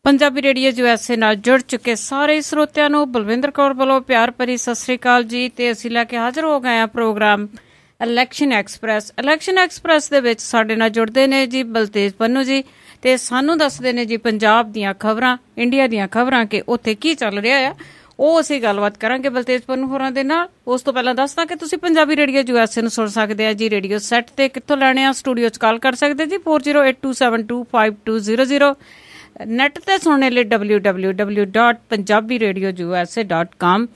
Punjabi radio USA ਨਾਲ ਜੁੜ ਚੁੱਕੇ ਸਾਰੇ ਸਰੋਤਿਆਂ ਨੂੰ ਬਲਵਿੰਦਰ ਕੌਰ ਵੱਲੋਂ ਪਿਆਰ ਭਰੀ ਸਤਿ ਸ੍ਰੀ ਅਕਾਲ ਜੀ। ਤੇ ਅਸੀਂ ਲੈ ਕੇ ਹਾਜ਼ਰ ਹੋ ਗਏ ਹਾਂ programme election express. Election express ਦੇ ਵਿੱਚ ਸਾਡੇ ਨਾਲ ਜੁੜਦੇ ਨੇ ਜੀ ਬਲਤੇਜ ਪੰਨੂ ਜੀ ਤੇ ਸਾਨੂੰ ਦੱਸਦੇ ਨੇ ਜੀ ਪੰਜਾਬ ਦੀਆਂ ਖਬਰਾਂ, ਇੰਡੀਆ ਦੀਆਂ ਖਬਰਾਂ ਕਿ ਉੱਥੇ ਕੀ ਚੱਲ ਰਿਹਾ ਆ। ਉਹ ਅਸੀਂ ਗੱਲਬਾਤ ਕਰਾਂਗੇ ਬਲਤੇਜ ਪੰਨੂ ਹੋਰਾਂ ਦੇ ਨਾਲ। ਉਸ ਤੋਂ ਪਹਿਲਾਂ ਦੱਸਦਾ ਕਿ ਤੁਸੀਂ ਪੰਜਾਬੀ ਰੇਡੀਓ USA ਨੂੰ ਸੁਣ ਸਕਦੇ ਆ ਜੀ ਰੇਡੀਓ ਸੈੱਟ ਤੇ। ਕਿੱਥੋਂ ਲੈਣੇ ਆ? ਸਟੂਡੀਓ 'ਚ ਕਾਲ ਕਰ ਸਕਦੇ ਜੀ 4082725200। ਨੈੱਟ 'ਤੇ ਸੁਣਨੇ ਲਈ www.punjabiradiousa.com।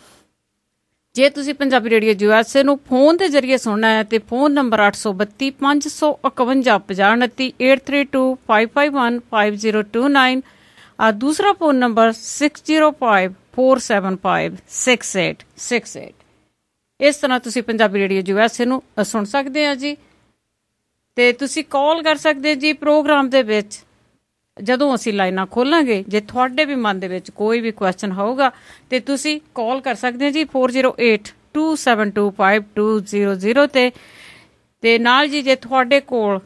ਜੇ ਤੁਸੀਂ ਪੰਜਾਬੀ ਰੇਡੀਓ USA ਨੂੰ ਫੋਨ ਦੇ ਜ਼ਰੀਏ ਸੁਣਨਾ ਹੈ ਤੇ ਫੋਨ ਨੰਬਰ 832 551 5029 832-551-5029। ਦੂਸਰਾ ਫੋਨ ਨੰਬਰ 6054756868। ਇਸ ਤਰ੍ਹਾਂ ਤੁਸੀਂ ਪੰਜਾਬੀ ਰੇਡੀਓ USA ਨੂੰ ਸੁਣ ਸਕਦੇ ਆ ਜੀ। ਤੇ ਤੁਸੀਂ ਕਾਲ ਕਰ ਸਕਦੇ ਜੀ ਪ੍ਰੋਗਰਾਮ ਦੇ ਵਿੱਚ ਜਦੋਂ ਅਸੀਂ ਲਾਈਨਾਂ ਖੋਲਾਂਗੇ। ਜੇ ਤੁਹਾਡੇ ਵੀ ਮਨ ਦੇ ਵਿੱਚ ਕੋਈ ਵੀ ਕੁਐਸਚਨ ਹੋਊਗਾ ਤੇ ਤੁਸੀਂ ਕਾਲ ਕਰ ਸਕਦੇ ਹੋ ਜੀ 4082725200 ਤੇ ਨਾਲ ਜੀ ਜੇ ਤੁਹਾਡੇ ਕੋਲ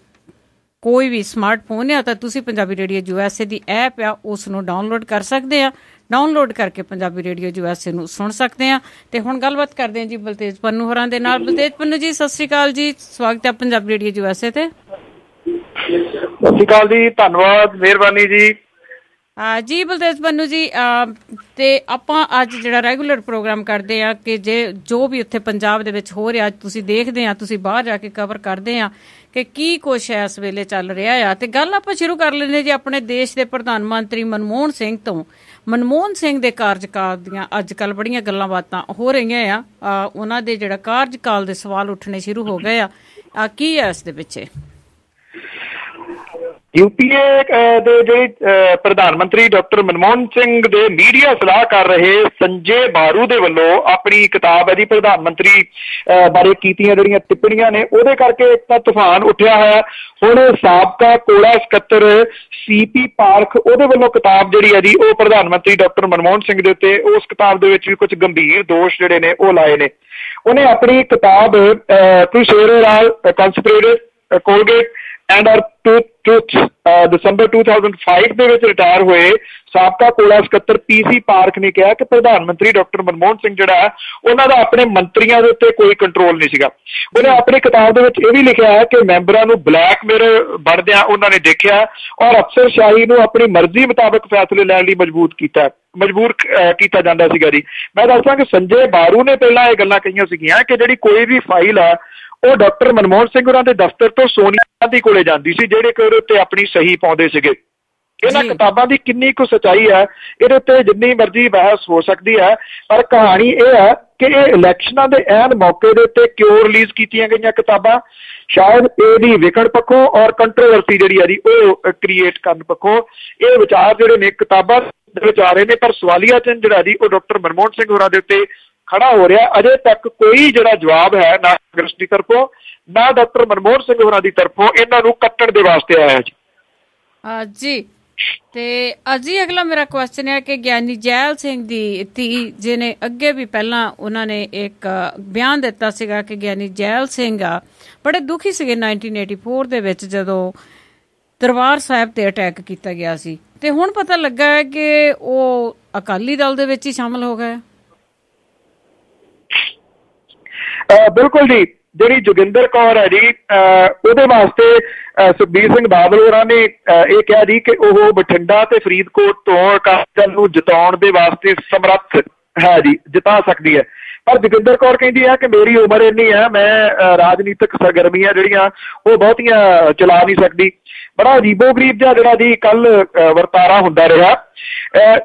ਕੋਈ ਵੀ ਸਮਾਰਟਫੋਨ ਆ ਤਾਂ ਤੁਸੀਂ ਪੰਜਾਬੀ ਰੇਡੀਓ USA ਦੀ ਐਪ ਆ ਉਸ ਨੂੰ ਡਾਊਨਲੋਡ ਕਰ ਸਕਦੇ ਆ। ਡਾਊਨਲੋਡ ਕਰਕੇ ਪੰਜਾਬੀ ਰੇਡੀਓ USA ਨੂੰ ਸੁਣ ਸਕਦੇ ਆ। ਤੇ ਹੁਣ ਗੱਲਬਾਤ ਕਰਦੇ ਆ ਜੀ ਬਲਤੇਜ ਪੰਨੂ ਹੋਰਾਂ ਦੇ ਨਾਲ। ਬਲਤੇਜ ਪੰਨੂ ਜੀ ਸਤਿ ਸ੍ਰੀ ਅਕਾਲ ਜੀ, ਸਵਾਗਤ ਹੈ ਪੰਜਾਬੀ ਰੇਡੀਓ USA ਤੇ। ਸਤਿ ਸ਼੍ਰੀ ਅਕਾਲ ਜੀ, ਧੰਨਵਾਦ, ਮਿਹਰਬਾਨੀ ਜੀ। ਜੀ ਬਲਤੇਜ ਪੰਨੂ ਜੀ, ਤੇ ਆਪਾਂ ਅੱਜ ਜਿਹੜਾ ਰੈਗੂਲਰ ਪ੍ਰੋਗਰਾਮ ਕਰਦੇ ਆ ਕਿ ਜੇ ਜੋ ਵੀ ਉੱਥੇ ਪੰਜਾਬ ਦੇ ਵਿੱਚ ਹੋ ਰਿਹਾ ਤੁਸੀਂ ਦੇਖਦੇ ਆ, ਤੁਸੀਂ ਬਾਹਰ ਜਾ ਕੇ ਕਵਰ ਕਰਦੇ ਆ ਕਿ ਕੀ ਕੁਛ ਹੈ ਇਸ ਵੇਲੇ ਚੱਲ ਰਿਹਾ ਆ। ਤੇ ਗੱਲ ਆਪਾਂ ਸ਼ੁਰੂ ਕਰ ਲੈਂਦੇ ਜੀ ਆਪਣੇ ਦੇਸ਼ ਦੇ ਪ੍ਰਧਾਨ ਮੰਤਰੀ ਮਨਮੋਹਨ ਸਿੰਘ ਤੋਂ। ਮਨਮੋਹਨ ਸਿੰਘ ਦੇ ਕਾਰਜਕਾਲ ਦੀਆਂ ਅੱਜ ਕੱਲ੍ਹ ਬੜੀਆਂ ਗੱਲਾਂ ਬਾਤਾਂ ਹੋ ਰਹੀਆਂ ਆ। ਉਹਨਾਂ ਦੇ ਜਿਹੜਾ ਕਾਰਜਕਾਲ ਦੇ ਸਵਾਲ ਉੱਠਣੇ ਸ਼ੁਰੂ ਹੋ ਗਏ ਆ। ਕੀ ਹੈ ਇਸ ਦੇ ਪਿੱਛੇ? UPA ਦੇ ਜਿਹੜੇ ਪ੍ਰਧਾਨ ਮੰਤਰੀ ਡਾਕਟਰ ਮਨਮੋਹਨ ਸਿੰਘ ਦੇ ਮੀਡੀਆ ਸਲਾਹ ਕਰ ਰਹੇ ਸੰਜੇ ਬਾਰੂ ਦੇ ਵੱਲੋਂ ਆਪਣੀ ਕਿਤਾਬ ਹੈ ਜੀ ਪ੍ਰਧਾਨ ਮੰਤਰੀ ਬਾਰੇ ਕੀਤੀਆਂ ਜਿਹੜੀਆਂ ਟਿੱਪਣੀਆਂ ਨੇ ਉਹਦੇ ਕਰਕੇ ਇੱਕ ਤਾਂ ਤੂਫਾਨ ਉੱਠਿਆ ਹੋਇਆ। ਹੁਣ ਸਾਬਕਾ ਕੋਲਾ ਸਕੱਤਰ CP ਪਾਰਖ ਉਹਦੇ ਵੱਲੋਂ ਕਿਤਾਬ ਜਿਹੜੀ ਹੈ ਜੀ ਉਹ ਪ੍ਰਧਾਨ ਮੰਤਰੀ ਡਾਕਟਰ ਮਨਮੋਹਨ ਸਿੰਘ ਦੇ ਉੱਤੇ ਉਸ ਕਿਤਾਬ ਦੇ ਵਿੱਚ ਵੀ ਕੁਝ ਗੰਭੀਰ ਦੋਸ਼ ਜਿਹੜੇ ਨੇ ਉਹ ਲਾਏ ਨੇ। ਉਹਨੇ ਆਪਣੀ ਕਿਤਾਬ to saver conspirative Colgate and our truth ਦਸੰਬਰ 2005 ਦੇ ਵਿੱਚ ਰਿਟਾਇਰ ਹੋਏ ਸਾਬਕਾ ਕੋਲਾ ਸਕੱਤਰ PC ਪਾਰਕ ਨੇ ਕਿਹਾ ਕਿ ਪ੍ਰਧਾਨ ਮੰਤਰੀ ਡਾਕਟਰ ਮਨਮੋਹਨ ਸਿੰਘ ਜਿਹੜਾ ਹੈ ਉਹਨਾਂ ਦਾ ਆਪਣੇ ਮੰਤਰੀਆਂ ਦੇ ਉੱਤੇ ਕੋਈ ਕੰਟਰੋਲ ਨਹੀਂ ਸੀਗਾ। ਉਹਨੇ ਆਪਣੀ ਕਿਤਾਬ ਦੇ ਵਿੱਚ ਇਹ ਵੀ ਲਿਖਿਆ ਹੈ ਕਿ ਮੈਂਬਰਾਂ ਨੂੰ ਬਲੈਕਮੇਲ ਬਣਦਿਆਂ ਉਹਨਾਂ ਨੇ ਦੇਖਿਆ ਔਰ ਅਫਸਰਸ਼ਾਹੀ ਨੂੰ ਆਪਣੀ ਮਰਜ਼ੀ ਮੁਤਾਬਕ ਫੈਸਲੇ ਲੈਣ ਲਈ ਮਜਬੂਰ ਕੀਤਾ ਜਾਂਦਾ ਸੀਗਾ ਜੀ। ਮੈਂ ਦੱਸਦਾ ਕਿ ਸੰਜੇ ਬਾਰੂ ਨੇ ਪਹਿਲਾਂ ਇਹ ਗੱਲਾਂ ਕਹੀਆਂ ਸੀਗੀਆਂ ਕਿ ਜਿਹੜੀ ਕੋਈ ਵੀ ਫਾਈਲ ਆ ਉਹ ਡਾਕਟਰ ਮਨਮੋਹਨ ਸਿੰਘ ਹੋਰਾਂ ਦੇ ਦਫ਼ਤਰ ਤੋਂ ਸੋਨੀਆ ਗਾਂਧੀ ਕੋਲੇ ਜਾਂਦੀ ਸੀ ਜਿਹੜੇ ਕਿ ਉਹਦੇ ਉੱਤੇ ਆਪਣੀ ਸਹੀ ਪਾਉਂਦੇ ਸੀਗੇ। ਇਹਨਾਂ ਕਿਤਾਬਾਂ ਦੀ ਕਿੰਨੀ ਕੁ ਸੱਚਾਈ ਹੈ ਇਹਦੇ ਉੱਤੇ ਜਿੰਨੀ ਮਰਜ਼ੀ ਬਹਿਸ ਹੋ ਸਕਦੀ ਹੈ, ਪਰ ਕਹਾਣੀ ਇਹ ਹੈ ਕਿ ਇਹ ਇਲੈਕਸ਼ਨਾਂ ਦੇ ਐਨ ਮੌਕੇ ਦੇ ਉੱਤੇ ਕਿਉਂ ਰਿਲੀਜ਼ ਕੀਤੀਆਂ ਗਈਆਂ ਕਿਤਾਬਾਂ। ਸ਼ਾਇਦ ਇਹਦੀ ਵਿਕਣ ਪੱਖੋਂ ਔਰ ਕੰਟਰੋਵਰਸੀ ਜਿਹੜੀ ਹੈ ਜੀ ਉਹ ਕ੍ਰੀਏਟ ਕਰਨ ਪੱਖੋਂ ਇਹ ਵਿਚਾਰ ਜਿਹੜੇ ਨੇ ਕਿਤਾਬਾਂ ਦੇ ਵਿੱਚ ਆ ਰਹੇ ਨੇ। ਪਰ ਸਵਾਲੀਆ ਚਿੰਨ੍ਹ ਜਿਹੜਾ ਜੀ ਉਹ ਡਾਕਟਰ ਮਨਮੋਹਨ ਸਿੰਘ ਹੋਰਾਂ ਦੇ ਉੱਤੇ ਖੜਾ ਹੋ ਰਿਹਾ। ਅਜੇ ਤੱਕ ਕੋਈ ਜਿਹੜਾ ਜਵਾਬ ਹੈ ਨਾ ਕਾਂਗਰਸ ਦੀ ਤਰਫੋਂ ਨਾ ਡਾਕਟਰ ਮਨਮੋਹਨ ਸਿੰਘ ਹੋਰਾਂ ਦੀ ਤਰਫੋਂ ਇਹਨਾਂ ਨੂੰ ਕੱਟਣ ਦੇ ਵਾਸਤੇ ਆਇਆ ਜੀ। ਜੀ ਤੇ ਅਜੀ ਅਗਲਾ ਮੇਰਾ ਕੁਐਸਚਨ ਹੈ ਕਿ ਗਿਆਨੀ ਜੈਲ ਸਿੰਘ ਦੀ ਧੀ ਜਿਹਨੇ ਅੱਗੇ ਵੀ ਪਹਿਲਾਂ ਉਹਨਾਂ ਨੇ ਇੱਕ ਬਿਆਨ ਦਿੱਤਾ ਸੀਗਾ ਕਿ ਗਿਆਨੀ ਜੈਲ ਸਿੰਘ ਆ ਬੜੇ ਦੁਖੀ ਸੀਗੇ 1984 ਦੇ ਵਿੱਚ ਜਦੋਂ ਦਰਬਾਰ ਸਾਹਿਬ ਤੇ ਅਟੈਕ ਕੀਤਾ ਗਿਆ ਸੀ। ਤੇ ਹੁਣ ਪਤਾ ਲੱਗਾ ਹੈ ਕਿ ਉਹ ਅਕਾਲੀ ਦਲ ਦੇ ਵਿੱਚ ਹੀ ਸ਼ਾਮਲ ਹੋ ਗਏ। ਬਿਲਕੁਲ ਜੀ, ਜਿਹੜੀ ਜੋਗਿੰਦਰ ਕੌਰ ਹੈ ਜੀ ਉਹਦੇ ਵਾਸਤੇ ਸੁਖਬੀਰ ਸਿੰਘ ਬਾਦਲ ਹੋਰਾਂ ਨੇ ਇਹ ਕਿਹਾ ਜੀ ਕਿ ਉਹ ਬਠਿੰਡਾ ਤੇ ਫਰੀਦਕੋਟ ਤੋਂ ਅਕਾਲੀ ਦਲ ਨੂੰ ਜਿਤਾਉਣ ਦੇ ਵਾਸਤੇ ਸਮਰੱਥ ਹੈ ਜੀ, ਜਿਤਾ ਸਕਦੀ ਹੈ। ਪਰ ਜੋਗਿੰਦਰ ਕੌਰ ਕਹਿੰਦੀ ਹੈ ਕਿ ਮੇਰੀ ਉਮਰ ਇੰਨੀ ਹੈ, ਮੈਂ ਰਾਜਨੀਤਿਕ ਸਰਗਰਮੀਆਂ ਜਿਹੜੀਆਂ ਉਹ ਬਹੁਤੀਆਂ ਚਲਾ ਨਹੀਂ ਸਕਦੀ। ਬੜਾ ਅਜੀਬੋ ਗਰੀਬ ਜਿਹਾ ਜਿਹੜਾ ਜੀ ਕੱਲ ਵਰਤਾਰਾ ਹੁੰਦਾ ਰਿਹਾ।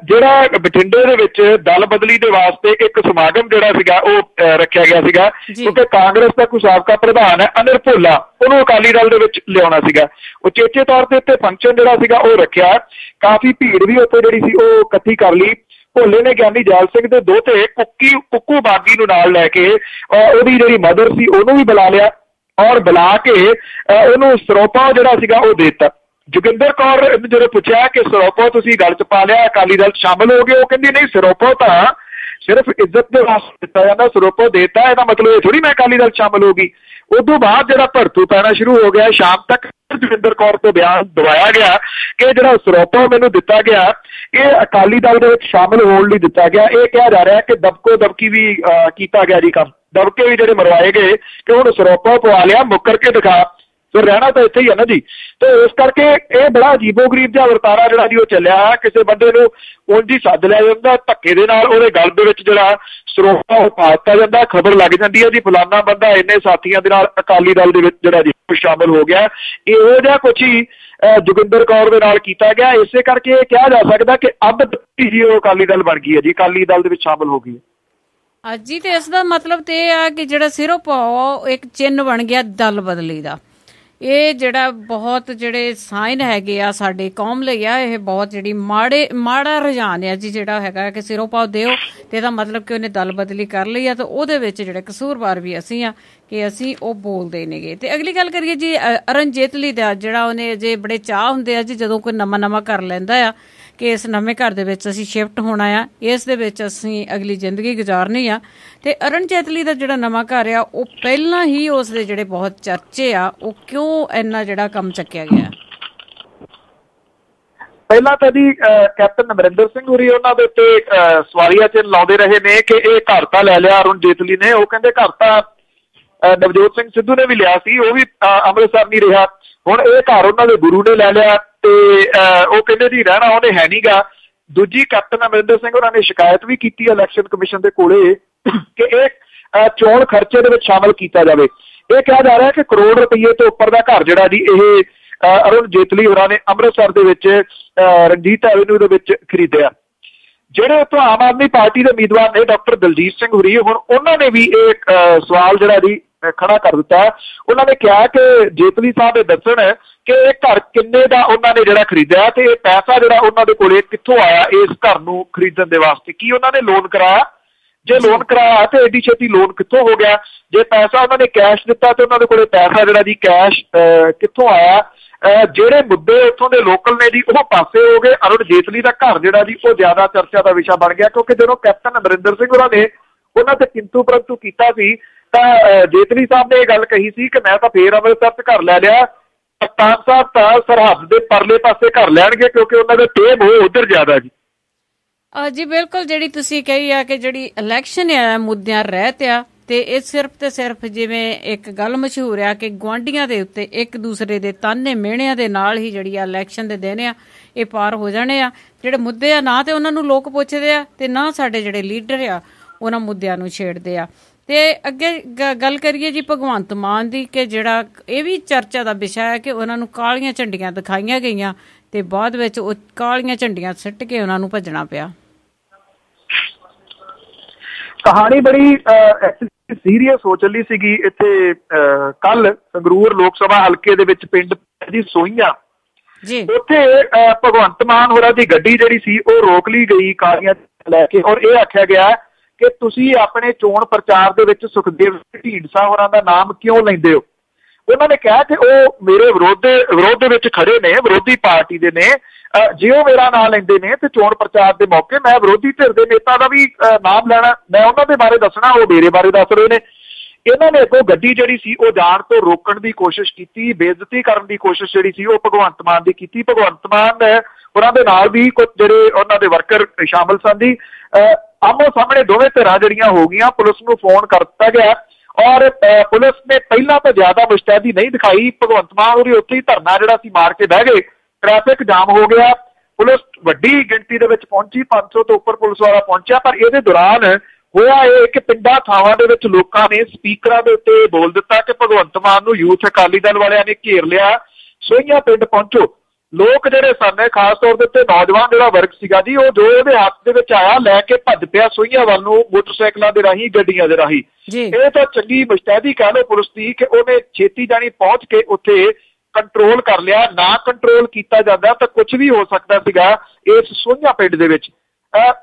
ਜਿਹੜਾ ਬਠਿੰਡੇ ਦੇ ਵਿੱਚ ਦਲ ਬਦਲੀ ਦੇ ਵਾਸਤੇ ਇੱਕ ਸਮਾਗਮ ਜਿਹੜਾ ਸੀਗਾ ਉਹ ਰੱਖਿਆ ਗਿਆ ਸੀਗਾ ਕਿਉਂਕਿ ਕਾਂਗਰਸ ਦਾ ਕੋਈ ਸਾਬਕਾ ਪ੍ਰਧਾਨ ਹੈ ਅਨਿਲ ਭੋਲਾ, ਉਹਨੂੰ ਅਕਾਲੀ ਦਲ ਦੇ ਵਿੱਚ ਲਿਆਉਣਾ ਸੀਗਾ। ਉਚੇਚੇ ਤੌਰ ਤੇ ਉੱਤੇ ਫੰਕਸ਼ਨ ਜਿਹੜਾ ਸੀਗਾ ਉਹ ਰੱਖਿਆ। ਕਾਫੀ ਭੀੜ ਵੀ ਉੱਥੇ ਜਿਹੜੀ ਸੀ ਉਹ ਇਕੱਠੀ ਕਰ ਲਈ। ਭੋਲੇ ਨੇ ਗਿਆਨੀ ਜੈਲ ਸਿੰਘ ਦੇ ਦੋਹਤੇ ਕੁੱਕੂ ਬਾਗੀ ਨੂੰ ਨਾਲ ਲੈ ਕੇ ਉਹਦੀ ਜਿਹੜੀ ਮਦਰ ਸੀ ਉਹਨੂੰ ਵੀ ਬੁਲਾ ਲਿਆ ਔਰ ਬੁਲਾ ਕੇ ਉਹਨੂੰ ਸਰੋਪਾ ਜਿਹੜਾ ਸੀਗਾ ਉਹ ਦੇ ਦਿੱਤਾ। ਜੋਗਿੰਦਰ ਕੌਰ ਜਦੋਂ ਪੁੱਛਿਆ ਕਿ ਸਰੋਪਾ ਤੁਸੀਂ ਗੱਲ 'ਚ ਪਾ ਲਿਆ, ਅਕਾਲੀ ਦਲ 'ਚ ਸ਼ਾਮਲ ਹੋ ਗਏ, ਉਹ ਕਹਿੰਦੀ ਨਹੀਂ, ਸਰੋਪਾ ਤਾਂ ਸਿਰਫ ਇੱਜ਼ਤ ਦੇ ਵਾਸਤੇ ਦਿੱਤਾ ਜਾਂਦਾ, ਸਰੋਪਾ ਦੇਤਾ, ਇਹਦਾ ਮਤਲਬ ਇਹ ਥੋੜੀ ਮੈਂ ਅਕਾਲੀ ਦਲ 'ਚ ਸ਼ਾਮਲ ਹੋ ਗਈ। उदों बाद जिहड़ा भड़थू पैना शुरू हो गया। शाम तक जोगिंदर कौर तो बयान दवाया गया कि जिहड़ा सरोपा मैनूं दिता गया ये अकाली दल दे विच शामिल होण लई दिता गया। ये कहा जा रहा है कि दबको दबकी भी कीता गया जी, काम दबके भी जिहड़े मरवाए गए कि हुण सरोपा पवा लिया, मुकर के दिखा, फिर रहना तो इत्थे ही है ना जी। तो इस करके ये बड़ा अजीबो गरीब जिहा वर्तारा जिहड़ा जी वो चलिया। किसी बंदे नूं ਉਂਝ ही सद लिया जांदा, धक्के दे नाल ਉਹਦੇ गल ਦੇ ਵਿੱਚ ਜਿਹੜਾ ਸਰੋਪਾ ਪਾ ਦਿੱਤਾ ਜਾਂਦਾ, खबर लग जाती है जी फलाना बंदा इन्ने साथियों के नाल अकाली दल ਦੇ ਵਿੱਚ ਜਿਹੜਾ जी शामिल हो गया। ਇਹੋ ਜਿਹਾ कुछ ही जोगिंदर कौर ਦੇ ਨਾਲ ਕੀਤਾ ਗਿਆ। ਇਸੇ ਕਰਕੇ ਇਹ ਕਿਹਾ ਜਾ ਸਕਦਾ ਕਿ ਅੱਬ ਜੀ ਉਹ ਅਕਾਲੀ ਦਲ ਬਣ ਗਈ ਹੈ ਜੀ, ਅਕਾਲੀ ਦਲ ਦੇ ਵਿੱਚ ਸ਼ਾਮਿਲ ਹੋ ਗਈ ਹੈ। ਅੱਜ ਜੀ ਤੇ ਇਸ ਦਾ ਮਤਲਬ ਤੇ ਇਹ ਆ ਕਿ ਜਿਹੜਾ ਸਿਰੋਂ ਪਾਓ ਇੱਕ ਚਿੰਨ੍ਹ ਬਣ ਗਿਆ ਦਲ ਬਦਲੀ ਦਾ। ਇਹ ਜਿਹੜਾ ਬਹੁਤ ਜਿਹੜੇ ਸਾਈਨ ਹੈਗੇ ਆ ਸਾਡੇ ਕੌਮ ਲਈ ਆ, ਇਹ ਬਹੁਤ ਜਿਹੜੀ ਮਾੜਾ ਰੁਝਾਨ ਆ ਜੀ ਜਿਹੜਾ ਹੈਗਾ ਕਿ ਸਿਰੋਂ ਪਾਓ ਦਿਓ ਤੇ ਇਹਦਾ ਮਤਲਬ ਕਿ ਉਹਨੇ ਦਲ ਬਦਲੀ ਕਰ ਲਈ ਆ। ਤੇ ਉਹਦੇ ਵਿੱਚ ਜਿਹੜੇ ਕਸੂਰਵਾਰ ਵੀ ਅਸੀਂ ਆ ਕਿ ਅਸੀਂ ਉਹ ਬੋਲਦੇ ਨੇਗੇ। ਤੇ ਅਗਲੀ ਗੱਲ ਕਰੀਏ ਜੀ ਅਰੁਣ ਜੇਤਲੀ ਦਾ, ਜਿਹੜਾ ਉਹਨੇ ਅਜੇ ਬੜੇ ਚਾਹ ਹੁੰਦੇ ਆ ਜੀ ਜਦੋਂ ਕੋਈ ਨਵਾਂ ਘਰ ਲੈਂਦਾ ਆ ਕਿ ਇਸ ਨਵੇਂ ਘਰ ਦੇ ਵਿੱਚ ਅਸੀਂ ਸ਼ਿਫਟ ਹੋਣਾ ਆ, ਇਸ ਦੇ ਵਿੱਚ ਅਸੀਂ ਅਗਲੀ ਜ਼ਿੰਦਗੀ ਗੁਜ਼ਾਰਨੀ ਆ। ਤੇ ਅਰੁਣ ਜੇਤਲੀ ਦਾ ਜਿਹੜਾ ਨਵਾਂ ਘਰ ਆ ਉਹ ਪਹਿਲਾਂ ਹੀ ਉਸ ਦੇ ਜਿਹੜੇ ਬਹੁਤ ਚਰਚੇ ਆ, ਉਹ ਕਿਉਂ ਇੰਨਾ ਜਿਹੜਾ ਕੰਮ ਚੱਕਿਆ ਗਿਆ? ਪਹਿਲਾਂ ਤਾਂ ਜੀ ਕੈਪਟਨ ਅਮਰਿੰਦਰ ਸਿੰਘ ਹੋਰੀ ਉਹਨਾਂ ਦੇ ਉੱਤੇ ਸਵਾਲੀਆ ਚਿੰਨ੍ਹ ਲਾਉਂਦੇ ਰਹੇ ਨੇ ਕਿ ਇਹ ਘਰ ਤਾਂ ਲੈ ਲਿਆ ਅਰੁਣ ਜੇਤਲੀ ਨੇ। ਉਹ ਕਹਿੰਦੇ ਘਰ ਤਾਂ ਨਵਜੋਤ ਸਿੰਘ ਸਿੱਧੂ ਨੇ ਵੀ ਲਿਆ ਸੀ, ਉਹ ਵੀ ਅੰਮ੍ਰਿਤਸਰ ਨਹੀਂ ਰਿਹਾ। ਹੁਣ ਇਹ ਘਰ ਉਹਨਾਂ ਦੇ ਗੁਰੂ ਨੇ ਲੈ ਲਿਆ ਤੇ ਉਹ ਕਹਿੰਦੇ ਜੀ ਰਹਿਣਾ ਉਹਨੇ ਹੈ ਨੀ ਗਾ। ਦੂਜੀ ਕੈਪਟਨ ਅਮਰਿੰਦਰ ਸਿੰਘ ਉਹਨਾਂ ਨੇ ਸ਼ਿਕਾਇਤ ਵੀ ਕੀਤੀ ਇਲੈਕਸ਼ਨ ਕਮਿਸ਼ਨ ਦੇ ਕੋਲੇ ਕਿ ਇਹ ਚੋਣ ਖਰਚੇ ਦੇ ਵਿੱਚ ਸ਼ਾਮਲ ਕੀਤਾ ਜਾਵੇ। ਇਹ ਕਿਹਾ ਜਾ ਰਿਹਾ ਕਿ ਕਰੋੜ ਰੁਪਈਏ ਤੋਂ ਉੱਪਰ ਦਾ ਘਰ ਜਿਹੜਾ ਜੀ ਇਹ ਅਰੁਣ ਜੇਤਲੀ ਹੋਰਾਂ ਨੇ ਅੰਮ੍ਰਿਤਸਰ ਦੇ ਵਿੱਚ ਰਣਜੀਤ ਐਵੇਨਿਊ ਦੇ ਵਿੱਚ ਖਰੀਦਿਆ। ਜਿਹੜੇ ਉੱਥੋਂ ਆਮ ਆਦਮੀ ਪਾਰਟੀ ਦੇ ਉਮੀਦਵਾਰ ਨੇ ਡਾਕਟਰ ਦਲਜੀਤ ਸਿੰਘ ਹੋਰੀ, ਹੁਣ ਉਹਨਾਂ ਨੇ ਵੀ ਇਹ ਸਵਾਲ ਜਿਹੜਾ ਜੀ ਖੜਾ ਕਰ ਦਿੱਤਾ। ਉਹਨਾਂ ਨੇ ਕਿਹਾ ਕਿ ਜੇਤਲੀ ਸਾਹਿਬ ਇਹ ਦੱਸਣ ਕਿ ਇਹ ਘਰ ਕਿੰਨੇ ਦਾ ਉਹਨਾਂ ਨੇ ਜਿਹੜਾ ਖਰੀਦਿਆ ਤੇ ਇਹ ਪੈਸਾ ਜਿਹੜਾ ਉਹਨਾਂ ਦੇ ਕੋਲੇ ਕਿੱਥੋਂ ਆਇਆ ਇਸ ਘਰ ਨੂੰ ਖਰੀਦਣ ਦੇ ਵਾਸਤੇ। ਕੀ ਉਹਨਾਂ ਨੇ ਲੋਨ ਕਰਾਇਆ? ਜੇ ਲੋਨ ਕਰਾਇਆ ਤੇ ਐਡੀ ਛੇਤੀ ਲੋਨ ਕਿੱਥੋਂ ਹੋ ਗਿਆ? ਜੇ ਪੈਸਾ ਉਹਨਾਂ ਨੇ ਕੈਸ਼ ਦਿੱਤਾ ਤੇ ਉਹਨਾਂ ਦੇ ਕੋਲੇ ਪੈਸਾ ਜਿਹੜਾ ਜੀ ਕੈਸ਼ ਕਿੱਥੋਂ ਆਇਆ? ਜਿਹੜੇ ਮੁੱਦੇ ਉੱਥੋਂ ਦੇ ਲੋਕਲ ਨੇ ਜੀ ਉਹ ਪਾਸੇ ਹੋ ਗਏ। ਅਰੁਣ ਜੇਤਲੀ ਦਾ ਘਰ ਜਿਹੜਾ ਜੀ ਉਹ ਜ਼ਿਆਦਾ ਚਰਚਾ ਦਾ ਵਿਸ਼ਾ ਬਣ ਗਿਆ ਕਿਉਂਕਿ ਜਦੋਂ ਕੈਪਟਨ ਅਮਰਿੰਦਰ ਸਿੰਘ ਹੋਰਾਂ ਨੇ ਉਹਨਾਂ ਤੇ ਕਿੰਤੂ ਪਰੰਤੂ ਕੀਤਾ ਸੀ ਤਾਂ ਜੇਤਲੀ ਸਾਹਿਬ ਨੇ ਇਹ ਗੱਲ ਕਹੀ ਸੀ ਕਿ ਮੈਂ ਤਾਂ ਫੇਰ ਅੰਮ੍ਰਿਤਸਰ 'ਚ ਘਰ ਲੈ ਲਿਆ, ਕਪਤਾਨ ਸਾਹਿਬ ਤਾਂ ਸਰਹੱਦ ਦੇ ਪਰਲੇ ਪਾਸੇ ਘਰ ਲੈਣਗੇ ਕਿਉਂਕਿ ਉਹਨਾਂ ਦੇ ਟੇਮ ਉਹ ਉੱਧਰ ਜ਼ਿਆਦਾ ਜੀ। ਜੀ ਬਿਲਕੁਲ, ਜਿਹੜੀ ਤੁਸੀਂ ਕਹੀ ਆ ਕਿ ਜਿਹੜੀ ਇਲੈਕਸ਼ਨ ਆ ਮੁੱਦਿਆਂ ਰਹਿਤ ਆ ਤੇ ਇਹ ਸਿਰਫ ਤੇ ਸਿਰਫ ਜਿਵੇਂ ਇੱਕ ਗੱਲ ਮਸ਼ਹੂਰ ਆ ਕਿ ਗੁਆਂਢੀਆਂ ਦੇ ਉੱਤੇ ਇੱਕ ਦੂਸਰੇ ਦੇ ਤਾਨੇ ਮਿਹਣਿਆਂ ਦੇ ਨਾਲ ਹੀ ਜਿਹੜੀ ਆ ਇਲੈਕਸ਼ਨ ਦੇ ਦਿਨ ਆ ਇਹ ਪਾਰ ਹੋ ਜਾਣੇ ਆ। ਜਿਹੜੇ ਮੁੱਦੇ ਆ ਨਾ ਤੇ ਉਹਨਾਂ ਨੂੰ ਲੋਕ ਪੁੱਛਦੇ ਆ ਤੇ ਨਾ ਸਾਡੇ ਜਿਹੜੇ ਲੀਡਰ ਆ ਉਹਨਾਂ ਮੁੱਦਿਆਂ ਨੂੰ ਛੇੜਦੇ ਆ। ਤੇ ਅੱਗੇ ਗੱਲ ਕਰੀਏ ਜੀ ਭਗਵੰਤ ਮਾਨ ਦੀ ਕਿ ਜਿਹੜਾ ਇਹ ਵੀ ਚਰਚਾ ਦਾ ਵਿਸ਼ਾ ਹੈ ਕਿ ਉਹਨਾਂ ਨੂੰ ਕਾਲੀਆਂ ਝੰਡੀਆਂ ਦਿਖਾਈਆਂ ਗਈਆਂ ਤੇ ਬਾਅਦ ਵਿੱਚ ਉਹ ਕਾਲੀਆਂ ਝੰਡੀਆਂ ਸਿੱਟ ਕੇ ਉਹਨਾਂ ਨੂੰ ਭੱਜਣਾ ਪਿਆ। ਕਹਾਣੀ ਬੜੀ ਸੀਰੀਅਸ ਹੋ ਚੱਲੀ ਸੀਗੀ ਇੱਥੇ ਕੱਲ ਸੰਗਰੂਰ ਲੋਕ ਸਭਾ ਹਲਕੇ ਦੇ ਵਿੱਚ ਪਿੰਡ ਜੀ ਸੋਈਆਂ ਜੀ, ਉੱਥੇ ਭਗਵੰਤ ਮਾਨ ਹੋਰਾਂ ਦੀ ਗੱਡੀ ਜਿਹੜੀ ਸੀ ਉਹ ਰੋਕ ਲਈ ਗਈ ਕਾਲੀਆਂ ਲੈ ਕੇ ਔਰ ਇਹ ਆਖਿਆ ਗਿਆ ਕਿ ਤੁਸੀਂ ਆਪਣੇ ਚੋਣ ਪ੍ਰਚਾਰ ਦੇ ਵਿੱਚ ਸੁਖਦੇਵ ਢੀਂਡਸਾ ਹੋਰਾਂ ਦਾ ਨਾਮ ਕਿਉਂ ਲੈਂਦੇ ਹੋ। ਉਹਨਾਂ ਨੇ ਕਿਹਾ ਕਿ ਉਹ ਮੇਰੇ ਵਿਰੋਧ ਦੇ ਵਿੱਚ ਖੜੇ ਨੇ, ਵਿਰੋਧੀ ਪਾਰਟੀ ਦੇ ਨੇ, ਜੇ ਉਹ ਮੇਰਾ ਨਾਂ ਲੈਂਦੇ ਨੇ ਤੇ ਚੋਣ ਪ੍ਰਚਾਰ ਦੇ ਮੌਕੇ ਮੈਂ ਵਿਰੋਧੀ ਧਿਰ ਦੇ ਨੇਤਾ ਦਾ ਵੀ ਨਾਮ ਲੈਣਾ, ਮੈਂ ਉਹਨਾਂ ਦੇ ਬਾਰੇ ਦੱਸਣਾ, ਉਹ ਮੇਰੇ ਬਾਰੇ ਦੱਸ ਰਹੇ ਨੇ। ਇਹਨਾਂ ਨੇ ਅੱਗੋਂ ਗੱਡੀ ਜਿਹੜੀ ਸੀ ਉਹ ਜਾਣ ਤੋਂ ਰੋਕਣ ਦੀ ਕੋਸ਼ਿਸ਼ ਕੀਤੀ, ਬੇਇੱਜ਼ਤੀ ਕਰਨ ਦੀ ਕੋਸ਼ਿਸ਼ ਜਿਹੜੀ ਸੀ ਉਹ ਭਗਵੰਤ ਮਾਨ ਦੀ ਕੀਤੀ। ਭਗਵੰਤ ਮਾਨ ਉਹਨਾਂ ਦੇ ਨਾਲ ਵੀ ਕੁਝ ਜਿਹੜੇ ਉਹਨਾਂ ਦੇ ਵਰਕਰ ਸ਼ਾਮਲ ਸਨ ਜੀ। ਆਮੋ ਸਾਹਮਣੇ ਦੋਵੇਂ ਧਿਰਾਂ ਜਿਹੜੀਆਂ ਹੋ ਗਈਆਂ, ਪੁਲਿਸ ਨੂੰ ਫੋਨ ਕਰ ਦਿੱਤਾ ਗਿਆ ਔਰ ਪੁਲਿਸ ਨੇ ਪਹਿਲਾਂ ਤਾਂ ਜ਼ਿਆਦਾ ਮੁਸ਼ਤੈਦੀ ਨਹੀਂ ਦਿਖਾਈ। ਭਗਵੰਤ ਮਾਨ ਹੋਰੀ ਉੱਥੇ ਹੀ ਧਰਨਾ ਜਿਹੜਾ ਸੀ ਮਾਰ ਕੇ ਬਹਿ ਗਏ, ਟ੍ਰੈਫਿਕ ਜਾਮ ਹੋ ਗਿਆ, ਪੁਲਿਸ ਵੱਡੀ ਗਿਣਤੀ ਦੇ ਵਿੱਚ ਪਹੁੰਚੀ, 500 ਤੋਂ ਉੱਪਰ ਪੁਲਿਸ ਵਾਲਾ ਪਹੁੰਚਿਆ। ਪਰ ਇਹਦੇ ਦੌਰਾਨ ਹੋਇਆ ਇਹ ਕਿ ਪਿੰਡਾਂ ਥਾਵਾਂ ਦੇ ਵਿੱਚ ਲੋਕਾਂ ਨੇ ਸਪੀਕਰਾਂ ਦੇ ਉੱਤੇ ਬੋਲ ਦਿੱਤਾ ਕਿ ਭਗਵੰਤ ਮਾਨ ਨੂੰ ਯੂਥ ਅਕਾਲੀ ਦਲ ਵਾਲਿਆਂ ਨੇ ਘੇਰ ਲਿਆ, ਸੋਈਆਂ ਪਿੰਡ ਪਹੁੰਚੋ। ਲੋਕ ਜਿਹੜੇ ਸਨ ਖਾਸ ਤੌਰ ਦੇ ਉੱਤੇ ਨੌਜਵਾਨ ਜਿਹੜਾ ਵਰਗ ਸੀਗਾ ਜੀ ਉਹ ਜੋ ਉਹਦੇ ਹੱਥ ਦੇ ਵਿੱਚ ਆਇਆ ਲੈ ਕੇ ਭੱਜ ਪਿਆ ਸੋਈਆਂ ਵੱਲ ਨੂੰ, ਮੋਟਰਸਾਈਕਲਾਂ ਦੇ ਰਾਹੀਂ, ਗੱਡੀਆਂ ਦੇ ਰਾਹੀਂ। ਇਹ ਤਾਂ ਚੰਗੀ ਮੁਸ਼ਤੈਦੀ ਕਹਿ ਲਓ ਪੁਲਿਸ ਦੀ ਕਿ ਉਹਨੇ ਛੇਤੀ ਜਾਣੀ ਪਹੁੰਚ ਕੇ ਉੱਥੇ ਕੰਟਰੋਲ ਕਰ ਲਿਆ। ਨਾ ਕੰਟਰੋਲ ਕੀਤਾ ਜਾਂਦਾ ਤਾਂ ਕੁਝ ਵੀ ਹੋ ਸਕਦਾ ਸੀਗਾ ਇਸ ਸੋਈਆਂ ਪਿੰਡ ਦੇ ਵਿੱਚ।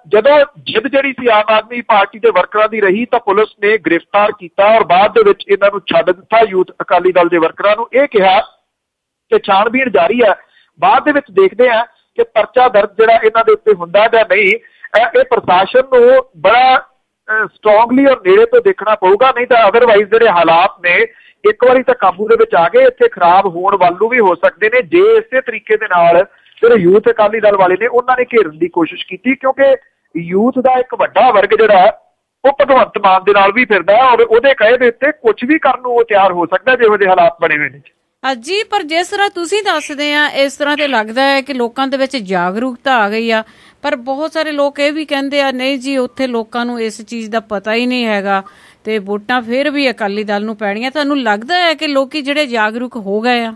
ਜਦੋਂ ਜਿੱਦ ਜਿਹੜੀ ਸੀ ਆਮ ਆਦਮੀ ਪਾਰਟੀ ਦੇ ਵਰਕਰਾਂ ਦੀ ਰਹੀ ਤਾਂ ਪੁਲਿਸ ਨੇ ਗ੍ਰਿਫਤਾਰ ਕੀਤਾ ਔਰ ਬਾਅਦ ਦੇ ਵਿੱਚ ਇਹਨਾਂ ਨੂੰ ਛੱਡ ਦਿੱਤਾ ਯੂਥ ਅਕਾਲੀ ਦਲ ਦੇ ਵਰਕਰਾਂ ਨੂੰ। ਇਹ ਕਿਹਾ ਕਿ ਛਾਣਬੀਣ ਜਾਰੀ ਹੈ, ਬਾਅਦ ਦੇ ਵਿੱਚ ਦੇਖਦੇ ਆ ਕਿ ਪਰਚਾ ਦਰਜ ਜਿਹੜਾ ਇਹਨਾਂ ਦੇ ਉੱਤੇ ਹੁੰਦਾ ਜਾਂ ਨਹੀਂ। ਇਹ ਪ੍ਰਸ਼ਾਸਨ ਨੂੰ ਬੜਾ ਸਟਰੋਂਗਲੀ ਔਰ ਨੇੜੇ ਤੋਂ ਦੇਖਣਾ ਪਊਗਾ, ਨਹੀਂ ਤਾਂ ਅਦਰਵਾਈਜ਼ ਜਿਹੜੇ ਹਾਲਾਤ ਨੇ ਇੱਕ ਵਾਰੀ ਤਾਂ ਕਾਬੂ ਦੇ ਵਿੱਚ ਆ ਗਏ, ਇੱਥੇ ਖਰਾਬ ਹੋਣ ਵੱਲ ਨੂੰ ਵੀ ਹੋ ਸਕਦੇ ਨੇ ਜੇ ਇਸੇ ਤਰੀਕੇ ਦੇ ਨਾਲ ਜਿਹੜੇ ਯੂਥ ਅਕਾਲੀ ਦਲ ਵਾਲੇ ਨੇ ਉਹਨਾਂ ਨੇ ਘੇਰਨ ਦੀ ਕੋਸ਼ਿਸ਼ ਕੀਤੀ, ਕਿਉਂਕਿ ਯੂਥ ਦਾ ਇੱਕ ਵੱਡਾ ਵਰਗ ਜਿਹੜਾ ਉਹ ਭਗਵੰਤ ਮਾਨ ਦੇ ਨਾਲ ਵੀ ਫਿਰਦਾ ਹੈ ਔਰ ਉਹਦੇ ਕਹੇ ਦੇ ਉੱਤੇ ਕੁਝ ਵੀ ਕਰਨ ਨੂੰ ਉਹ ਤਿਆਰ ਹੋ ਸਕਦਾ ਜਿਹੋ ਜਿਹੇ ਹਾਲਾਤ ਬਣੇ ਹੋਏ ਨੇ। ਜੀ, ਪਰ ਜਿਸ ਤਰ੍ਹਾਂ ਤੁਸੀਂ ਦੱਸਦੇ ਆ ਇਸ ਤਰ੍ਹਾਂ ਤੇ ਲੱਗਦਾ ਹੈ ਕਿ ਲੋਕਾਂ ਦੇ ਵਿੱਚ ਜਾਗਰੂਕਤਾ ਆ ਗਈ ਆ, ਪਰ ਬਹੁਤ ਸਾਰੇ ਲੋਕ ਇਹ ਵੀ ਕਹਿੰਦੇ ਆ ਨਹੀਂ ਜੀ ਉੱਥੇ ਲੋਕਾਂ ਨੂੰ ਇਸ ਚੀਜ਼ ਦਾ ਪਤਾ ਹੀ ਨਹੀਂ ਹੈਗਾ ਤੇ ਵੋਟਾਂ ਫਿਰ ਵੀ ਅਕਾਲੀ ਦਲ ਨੂੰ ਪੈਣੀਆਂ। ਤੁਹਾਨੂੰ ਲੱਗਦਾ ਹੈ ਕਿ ਲੋਕੀ ਜਿਹੜੇ ਜਾਗਰੂਕ ਹੋ ਗਏ ਆ?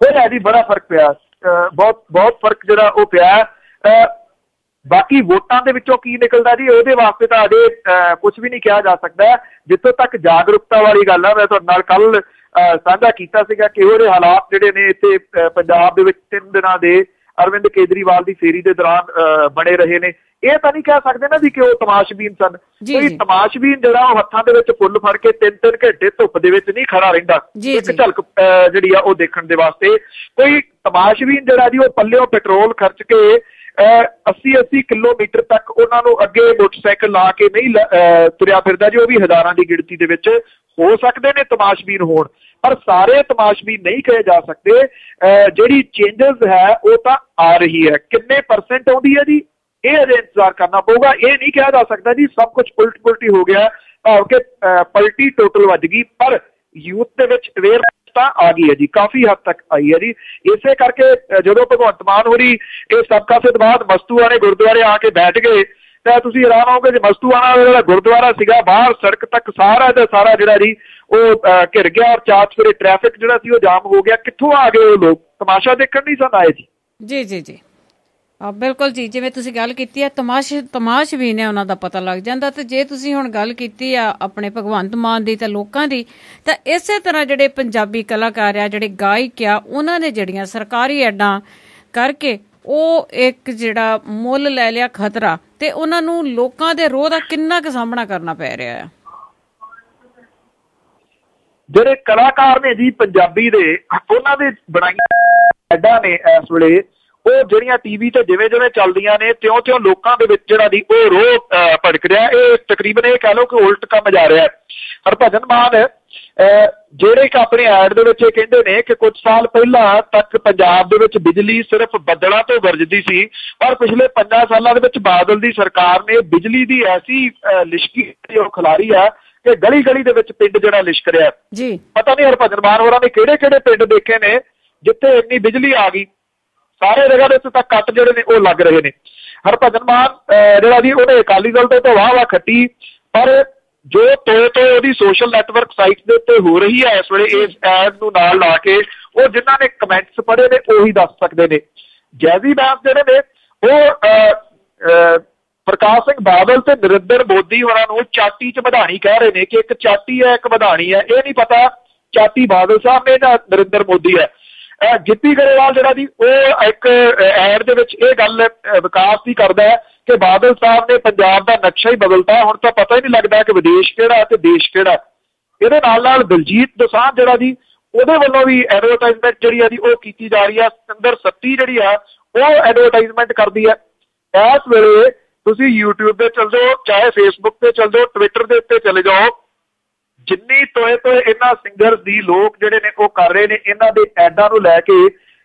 ਹੋਇਆ ਜੀ, ਬੜਾ ਫਰਕ ਪਿਆ, ਬਹੁਤ ਫਰਕ ਜਿਹੜਾ ਉਹ ਪਿਆ। ਬਾਕੀ ਵੋਟਾਂ ਦੇ ਵਿੱਚੋਂ ਕੀ ਨਿਕਲਦਾ ਜੀ ਉਹਦੇ ਵਾਸਤੇ ਤਾਂ ਅਜੇ ਕੁਝ ਵੀ ਨਹੀਂ ਕਿਹਾ ਜਾ ਸਕਦਾ। ਜਿੱਥੋਂ ਤੱਕ ਜਾਗਰੂਕਤਾ ਵਾਲੀ ਗੱਲ ਆ, ਮੈਂ ਤੁਹਾਡੇ ਨਾਲ ਕੱਲ ਸਾਂਝਾ ਕੀਤਾ ਸੀਗਾ ਕਿ ਉਹਦੇ ਹਾਲਾਤ ਜਿਹੜੇ ਨੇ ਇੱਥੇ ਪੰਜਾਬ ਦੇ ਵਿੱਚ 3 ਦਿਨਾਂ ਦੇ ਅਰਵਿੰਦ ਕੇਜਰੀਵਾਲ ਦੀ ਫੇਰੀ ਦੇ ਦੌਰਾਨ ਬਣੇ ਰਹੇ ਨੇ। ਇਹ ਤਾਂ ਨਹੀਂ ਕਹਿ ਸਕਦੇ ਨਾ ਜੀ ਕਿ ਉਹ ਤਮਾਸ਼ਬੀਨ ਸਨ। ਕੋਈ ਤਮਾਸ਼ਬੀਨ ਜਿਹੜਾ ਉਹ ਹੱਥਾਂ ਦੇ ਵਿੱਚ ਫੁੱਲ ਫੜ ਕੇ 3-3 ਘੰਟੇ ਧੁੱਪ ਦੇ ਵਿੱਚ ਨਹੀਂ ਖੜਾ ਰਹਿੰਦਾ ਇੱਕ ਝਲਕ ਜਿਹੜੀ ਆ ਉਹ ਦੇਖਣ ਦੇ ਵਾਸਤੇ। ਕੋਈ ਤਮਾਸ਼ਬੀਨ ਜਿਹੜਾ ਜੀ ਉਹ ਪੱਲਿਓਂ ਪੈਟਰੋਲ ਖਰਚ ਕੇ 80-80 ਕਿਲੋਮੀਟਰ ਤੱਕ ਉਹਨਾਂ ਨੂੰ ਅੱਗੇ ਮੋਟਰਸਾਈਕਲ ਲਾ ਕੇ ਨਹੀਂ ਤੁਰਿਆ ਫਿਰਦਾ ਜੀ। ਉਹ ਵੀ ਹਜ਼ਾਰਾਂ ਦੀ ਗਿਣਤੀ ਦੇ ਵਿੱਚ ਹੋ ਸਕਦੇ ਨੇ ਤਮਾਸ਼ਬੀਨ ਹੋਣ, ਪਰ ਸਾਰੇ ਤਮਾਸ਼ਬੀਨ ਨਹੀਂ ਕਹੇ ਜਾ ਸਕਦੇ। ਜਿਹੜੀ ਚੇਂਜਸ ਹੈ ਉਹ ਤਾਂ ਆ ਰਹੀ ਹੈ, ਕਿੰਨੇ % ਆਉਂਦੀ ਹੈ ਜੀ ਇਹ ਅਜੇ ਇੰਤਜ਼ਾਰ ਕਰਨਾ ਪਊਗਾ। ਇਹ ਨਹੀਂ ਕਿਹਾ ਜਾ ਸਕਦਾ ਜੀ ਸਭ ਕੁਝ ਉਲਟ ਪੁਲਟੀ ਹੋ ਗਿਆ ਭਾਵ ਕਿ ਪਲਟੀ ਟੋਟਲ ਵੱਜ ਗਈ, ਪਰ ਯੂਥ ਦੇ ਵਿੱਚ ਅਵੇਅਰਨੈਸ ਤਾਂ ਆ ਗਈ ਹੈ ਜੀ, ਕਾਫੀ ਹੱਦ ਤੱਕ ਆਈ ਹੈ ਜੀ। ਇਸੇ ਕਰਕੇ ਜਦੋਂ ਭਗਵੰਤ ਮਾਨ ਹੋਰੀ ਇਹ ਸਬਕਾ ਤੋਂ ਬਾਅਦ ਮਸਤੂਆਣੇ ਗੁਰਦੁਆਰੇ ਆ ਕੇ ਬੈਠ ਗਏ ਤਾਂ ਤੁਸੀਂ ਹੈਰਾਨ ਹੋਗੇ ਜੀ ਮਸਤੂਆਣਾ ਜਿਹੜਾ ਗੁਰਦੁਆਰਾ ਸੀਗਾ ਬਾਹਰ ਸੜਕ ਤੱਕ ਸਾਰਾ ਦਾ ਸਾਰਾ ਜਿਹੜਾ ਜੀ ਉਹ ਘਿਰ ਗਿਆ ਔਰ ਚਾਰ ਚੁਫੇਰੇ ਟ੍ਰੈਫਿਕ ਜਿਹੜਾ ਸੀ ਉਹ ਜਾਮ ਹੋ ਗਿਆ। ਕਿੱਥੋਂ ਆ ਗਏ ਉਹ ਲੋਕ? ਤਮਾਸ਼ਾ ਦੇਖਣ ਨਹੀਂ ਸਨ ਆਏ ਜੀ। ਜੀ ਜੀ ਜੀ ਬਿਲਕੁਲ ਜੀ, ਜਿਵੇਂ ਤੁਸੀਂ ਗੱਲ ਕੀਤੀ ਹੈ ਤਮਾਸ਼ ਵੀ ਨੇ ਉਹਨਾਂ ਦਾ ਪਤਾ ਲੱਗ ਜਾਂਦਾ। ਤੇ ਜੇ ਤੁਸੀਂ ਹੁਣ ਗੱਲ ਕੀਤੀ ਆ ਆਪਣੇ ਭਗਵੰਤ ਮਾਨ ਦੀ ਤੇ ਲੋਕਾਂ ਦੀ, ਤਾਂ ਇਸੇ ਤਰ੍ਹਾਂ ਜਿਹੜੇ ਪੰਜਾਬੀ ਕਲਾਕਾਰ ਆ ਜਿਹੜੇ ਗਾਇਕ ਆ ਉਹਨਾਂ ਨੇ ਜਿਹੜੀਆਂ ਸਰਕਾਰੀ ਐਡਾਂ ਕਰਕੇ ਉਹ ਇੱਕ ਜਿਹੜਾ ਮੁੱਲ ਲੈ ਲਿਆ ਖਤਰਾ, ਤੇ ਉਹਨਾਂ ਨੂੰ ਲੋਕਾਂ ਦੇ ਰੋਹ ਦਾ ਕਿੰਨਾ ਕੁ ਸਾਹਮਣਾ ਕਰਨਾ ਪੈ ਰਿਹਾ ਆ। ਜਿਹੜੇ ਕਲਾਕਾਰ ਨੇ ਜੀ ਪੰਜਾਬੀ ਦੇ ਉਹਨਾਂ ਦੇ ਬਣਾਈਆਂ ਐਡਾਂ ਨੇ ਇਸ ਵੇਲੇ ਉਹ ਜਿਹੜੀਆਂ ਟੀਵੀ ਤੇ ਜਿਵੇਂ ਜਿਵੇਂ ਚੱਲਦੀਆਂ ਨੇ ਤਿਉਂ ਲੋਕਾਂ ਦੇ ਵਿੱਚ ਜਿਹੜਾ ਦੀ ਉਹ ਰੋਹ ਭੜਕ ਰਿਹਾ। ਇਹ ਤਕਰੀਬਨ ਇਹ ਕਹਿ ਲਓ ਕਿ ਉਲਟ ਕੰਮ ਜਾ ਰਿਹਾ। ਹਰਭਜਨ ਮਾਨ ਜਿਹੜੇ ਇੱਕ ਆਪਣੇ ਐਡ ਦੇ ਵਿੱਚ ਇਹ ਕਹਿੰਦੇ ਨੇ ਕਿ ਕੁਝ ਸਾਲ ਪਹਿਲਾਂ ਤੱਕ ਪੰਜਾਬ ਦੇ ਵਿੱਚ ਬਿਜਲੀ ਸਿਰਫ ਬੱਦਲਾਂ ਤੋਂ ਵਰਜਦੀ ਸੀ, ਪਰ ਪਿਛਲੇ 5 ਸਾਲਾਂ ਦੇ ਵਿੱਚ ਬਾਦਲ ਦੀ ਸਰਕਾਰ ਨੇ ਬਿਜਲੀ ਦੀ ਐਸੀ ਲਿਸ਼ਕੀ ਉਹ ਖਿਲਾਰੀ ਹੈ ਕਿ ਗਲੀ ਗਲੀ ਦੇ ਵਿੱਚ ਪਿੰਡ ਜਿਹੜਾ ਲਿਸ਼ਕ ਰਿਹਾ ਜੀ। ਪਤਾ ਨਹੀਂ ਹਰਭਜਨ ਮਾਨ ਹੋਰਾਂ ਨੇ ਕਿਹੜੇ ਕਿਹੜੇ ਪਿੰਡ ਦੇਖੇ ਨੇ ਜਿੱਥੇ ਇੰਨੀ ਬਿਜਲੀ ਆ ਗਈ। ਸਾਰੇ ਜਗ੍ਹਾ ਦੇ ਉੱਤੇ ਤਾਂ ਕੱਟ ਜਿਹੜੇ ਨੇ ਉਹ ਲੱਗ ਰਹੇ ਨੇ। ਹਰਭਜਨ ਮਾਨ ਜਿਹੜਾ ਜੀ ਉਹਨੇ ਅਕਾਲੀ ਦਲ ਤੋਂ ਤਾਂ ਵਾਹ ਖੱਟੀ, ਪਰ ਜੋ ਤੋੜ ਉਹਦੀ ਸੋਸ਼ਲ ਨੈਟਵਰਕ ਸਾਈਟ ਦੇ ਉੱਤੇ ਹੋ ਰਹੀ ਹੈ ਇਸ ਵੇਲੇ ਇਸ ਐਡ ਨੂੰ ਨਾਲ ਲਾ ਕੇ ਉਹ ਜਿਨ੍ਹਾਂ ਨੇ ਕਮੈਂਟਸ ਪੜ੍ਹੇ ਨੇ ਉਹੀ ਦੱਸ ਸਕਦੇ ਨੇ। ਜੈਜ਼ੀ ਬੈਂਸ ਜਿਹੜੇ ਨੇ ਉਹ ਪ੍ਰਕਾਸ਼ ਸਿੰਘ ਬਾਦਲ ਤੇ ਨਰਿੰਦਰ ਮੋਦੀ ਹੋਰਾਂ ਨੂੰ ਚਾਟੀ 'ਚ ਵਧਾਣੀ ਕਹਿ ਰਹੇ ਨੇ ਕਿ ਇੱਕ ਚਾਟੀ ਹੈ ਇੱਕ ਵਧਾਣੀ ਹੈ। ਇਹ ਨਹੀਂ ਪਤਾ ਚਾਟੀ ਬਾਦਲ ਸਾਹਿਬ ਨੇ ਜਾਂ ਨਰਿੰਦਰ ਮੋਦੀ ਹੈ। ਗਿੱਪੀ ਗਰੇਵਾਲ ਜਿਹੜਾ ਜੀ ਉਹ ਇੱਕ ਐਡ ਦੇ ਵਿੱਚ ਇਹ ਗੱਲ ਵਿਕਾਸ ਦੀ ਕਰਦਾ ਹੈ ਕਿ ਬਾਦਲ ਸਾਹਿਬ ਨੇ ਪੰਜਾਬ ਦਾ ਨਕਸ਼ਾ ਹੀ ਬਦਲਤਾ, ਹੁਣ ਤਾਂ ਪਤਾ ਹੀ ਨਹੀਂ ਲੱਗਦਾ ਕਿ ਵਿਦੇਸ਼ ਕਿਹੜਾ ਤੇ ਦੇਸ਼ ਕਿਹੜਾ। ਇਹਦੇ ਨਾਲ ਦਲਜੀਤ ਦੋਸਾਂਝ ਜਿਹੜਾ ਜੀ ਉਹਦੇ ਵੱਲੋਂ ਵੀ ਐਡਵਰਟਾਈਜ਼ਮੈਂਟ ਜਿਹੜੀ ਆ ਜੀ ਉਹ ਕੀਤੀ ਜਾ ਰਹੀ ਹੈ। ਸਤਿੰਦਰ ਸੱਤੀ ਜਿਹੜੀ ਆ ਉਹ ਐਡਵਰਟਾਈਜ਼ਮੈਂਟ ਕਰਦੀ ਹੈ। ਇਸ ਵੇਲੇ ਤੁਸੀਂ YouTube ਤੇ ਚੱਲ ਜਾਓ, ਚਾਹੇ ਫੇਸਬੁੱਕ ਤੇ ਚੱਲ ਜਾਓ, ਟਵਿੱਟਰ ਦੇ ਉੱਤੇ ਚਲੇ ਜਾਓ, ਜਿੰਨੀ ਤੋਏ ਇਹਨਾਂ ਸਿੰਗਰਸ ਦੀ ਲੋਕ ਜਿਹੜੇ ਨੇ ਉਹ ਕਰ ਰਹੇ ਨੇ ਇਹਨਾਂ ਦੇ ਐਡਾਂ ਨੂੰ ਲੈ ਕੇ